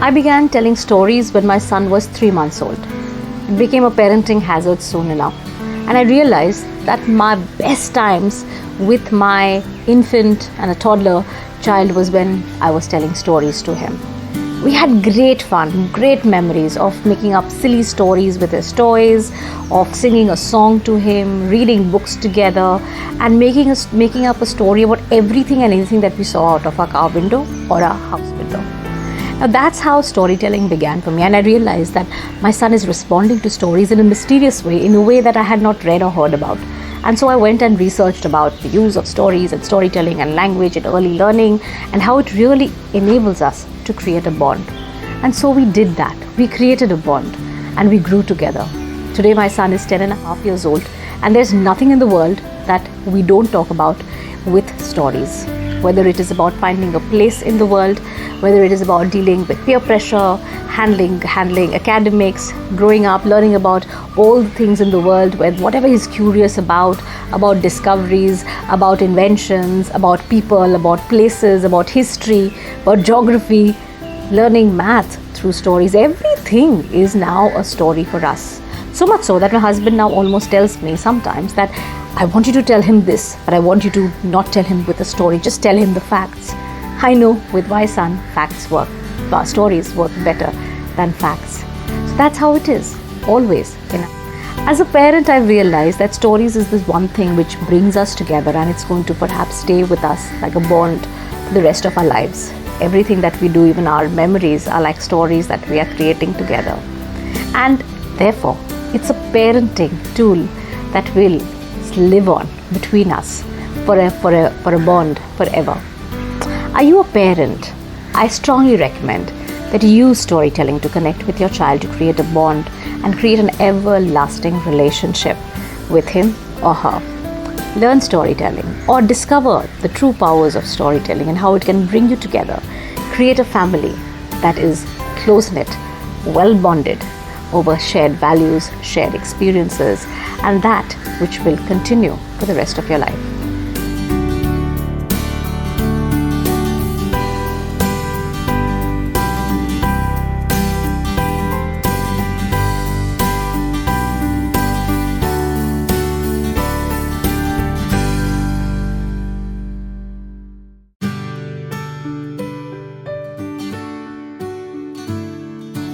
I began telling stories when my son was 3 months old. It became a parenting hazard soon enough. And I realized that my best times with my infant and a toddler child was when I was telling stories to him. We had great fun, great memories of making up silly stories with his toys, of singing a song to him, reading books together, and making up a story about everything and anything that we saw out of our car window or our house window. Now that's how storytelling began for me, and I realized that my son is responding to stories in a mysterious way, in a way that I had not read or heard about. And so I went and researched about the use of stories and storytelling and language and early learning and how it really enables us to create a bond. And so we did that. We created a bond and we grew together. Today my son is 10.5 years old, and there's nothing in the world that we don't talk about with stories. Whether it is about finding a place in the world, whether it is about dealing with peer pressure, handling academics, growing up, learning about all the things in the world, whatever he's curious about discoveries, about inventions, about people, about places, about history, about geography, learning math through stories. Everything is now a story for us. So much so that my husband now almost tells me sometimes that I want you to tell him this, but I want you to not tell him with a story, just tell him the facts. I know with my son, facts work, stories work better than facts. So that's how it is, always. As a parent, I realized that stories is this one thing which brings us together, and it's going to perhaps stay with us like a bond for the rest of our lives. Everything that we do, even our memories, are like stories that we are creating together. And therefore, it's a parenting tool that will live on between us for a bond forever. Are you a parent? I strongly recommend that you use storytelling to connect with your child, to create a bond and create an everlasting relationship with him or her. Learn storytelling or discover the true powers of storytelling and how it can bring you together. Create a family that is close-knit, well bonded over shared values, shared experiences, and that which will continue for the rest of your life.